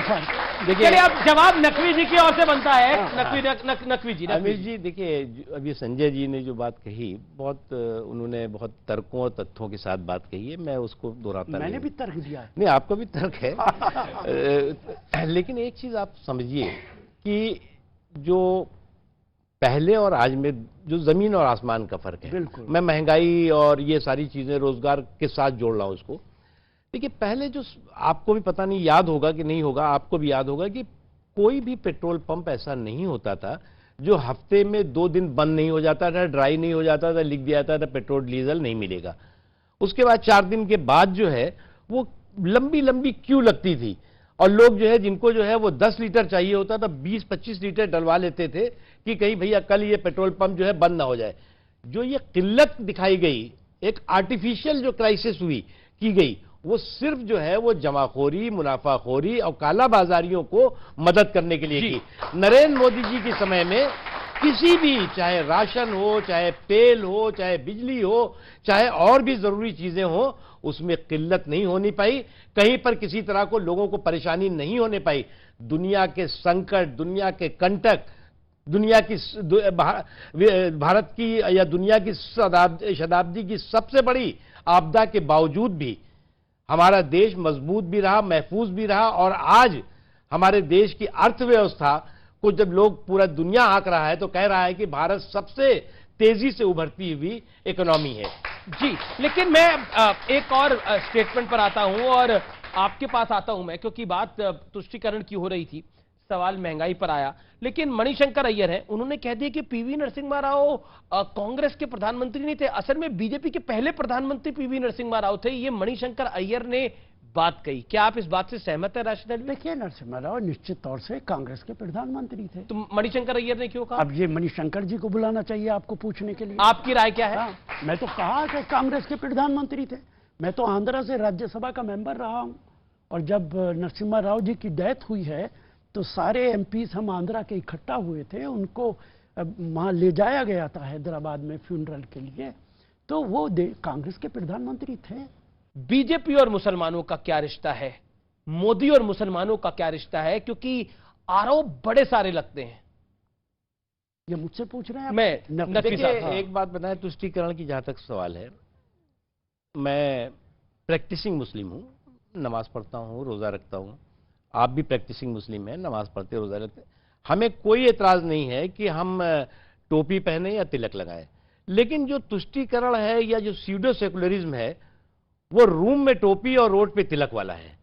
देखिए, चलिए अब जवाब नकवी जी की ओर से बनता है। नकवी जी। अमीर जी, देखिए अभी संजय जी ने जो बात कही, उन्होंने बहुत तर्कों और तथ्यों के साथ बात कही है, मैं उसको दोहराता नहीं। मैंने भी तर्क दिया है। नहीं, आपका भी तर्क है। लेकिन एक चीज आप समझिए कि जो पहले और आज में जो जमीन और आसमान का फर्क है। बिल्कुल। मैं महंगाई और ये सारी चीजें रोजगार के साथ जोड़ रहा हूं इसको। देखिए, पहले जो आपको भी पता नहीं याद होगा कि नहीं होगा, आपको भी याद होगा कि कोई भी पेट्रोल पंप ऐसा नहीं होता था जो हफ्ते में 2 दिन बंद नहीं हो जाता था, ड्राई नहीं हो जाता था, लिख दिया जाता था पेट्रोल डीजल नहीं मिलेगा। उसके बाद 4 दिन के बाद जो है वो लंबी लंबी क्यू लगती थी और लोग जो है जिनको जो है वो 10 लीटर चाहिए होता था 20-25 लीटर डलवा लेते थे कि कहीं भैया कल ये पेट्रोल पंप जो है बंद ना हो जाए। जो ये किल्लत दिखाई गई, एक आर्टिफिशियल जो क्राइसिस हुई की गई, वो सिर्फ जो है वो जमाखोरी, मुनाफाखोरी और कालाबाजारियों को मदद करने के लिए की। नरेंद्र मोदी जी के समय में किसी भी, चाहे राशन हो, चाहे तेल हो, चाहे बिजली हो, चाहे और भी जरूरी चीजें हो, उसमें किल्लत नहीं होनी पाई। कहीं पर किसी तरह को लोगों को परेशानी नहीं होने पाई। दुनिया के संकट, दुनिया के कंटक, दुनिया की भारत की या दुनिया की शताब्दी की सबसे बड़ी आपदा के बावजूद भी हमारा देश मजबूत भी रहा, महफूज भी रहा। और आज हमारे देश की अर्थव्यवस्था को जब लोग, पूरा दुनिया आंक रहा है तो कह रहा है कि भारत सबसे तेजी से उभरती हुई इकोनॉमी है। जी, लेकिन मैं एक और स्टेटमेंट पर आता हूं और आपके पास आता हूं मैं, क्योंकि बात तुष्टीकरण की हो रही थी, सवाल महंगाई पर आया। लेकिन मणिशंकर अय्यर हैं, उन्होंने कह दिया कि पीवी नरसिम्हा राव कांग्रेस के प्रधानमंत्री नहीं थे, असल में बीजेपी के पहले प्रधानमंत्री पीवी नरसिम्हा राव थे। ये मणिशंकर अय्यर ने बात कही। क्या आप इस बात से सहमत है राशिद अली? देखिए, नरसिम्हा राव निश्चित तौर से कांग्रेस के प्रधानमंत्री थे। तो मणिशंकर अय्यर ने क्यों कहा? अब ये मणिशंकर जी को बुलाना चाहिए आपको पूछने के लिए। आपकी राय क्या है? मैं तो कहा कि कांग्रेस के प्रधानमंत्री थे। मैं तो आंध्रा से राज्यसभा का मेंबर रहा हूं और जब नरसिम्हा राव जी की डेथ हुई है तो सारे एमपीज हम आंध्रा के इकट्ठा हुए थे, उनको वहां ले जाया गया था हैदराबाद में फ्यूनरल के लिए। तो वो कांग्रेस के प्रधानमंत्री थे। बीजेपी और मुसलमानों का क्या रिश्ता है? मोदी और मुसलमानों का क्या रिश्ता है? क्योंकि आरोप बड़े सारे लगते हैं। ये मुझसे पूछ रहे हैं? मैं देखिए, एक बात बताएं, तुष्टीकरण की जहां तक सवाल है, मैं प्रैक्टिसिंग मुस्लिम हूं, नमाज पढ़ता हूं, रोजा रखता हूं। आप भी प्रैक्टिसिंग मुस्लिम हैं, नमाज पढ़ते, रोजा रखते। हमें कोई एतराज नहीं है कि हम टोपी पहने या तिलक लगाएं। लेकिन जो तुष्टीकरण है या जो स्यूडो सेकुलरिज्म है, वो रूम में टोपी और रोड पे तिलक वाला है।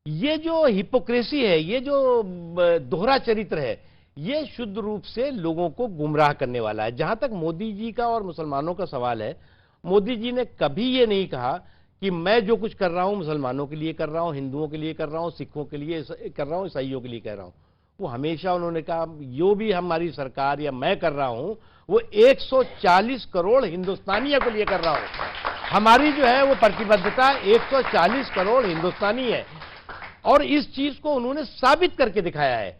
ये जो हिपोक्रेसी है, ये जो दोहरा चरित्र है, ये शुद्ध रूप से लोगों को गुमराह करने वाला है। जहां तक मोदी जी का और मुसलमानों का सवाल है, मोदी जी ने कभी ये नहीं कहा कि मैं जो कुछ कर रहा हूं मुसलमानों के लिए कर रहा हूं, हिंदुओं के लिए कर रहा हूं, सिखों के लिए कर रहा हूं, ईसाइयों के लिए कर रहा हूं। वो हमेशा उन्होंने कहा जो भी हमारी सरकार या मैं कर रहा हूं वो 140 करोड़ हिंदुस्तानियों के लिए कर रहा हूं। हमारी जो है वो प्रतिबद्धता 140 करोड़ हिंदुस्तानी है और इस चीज को उन्होंने साबित करके दिखाया है।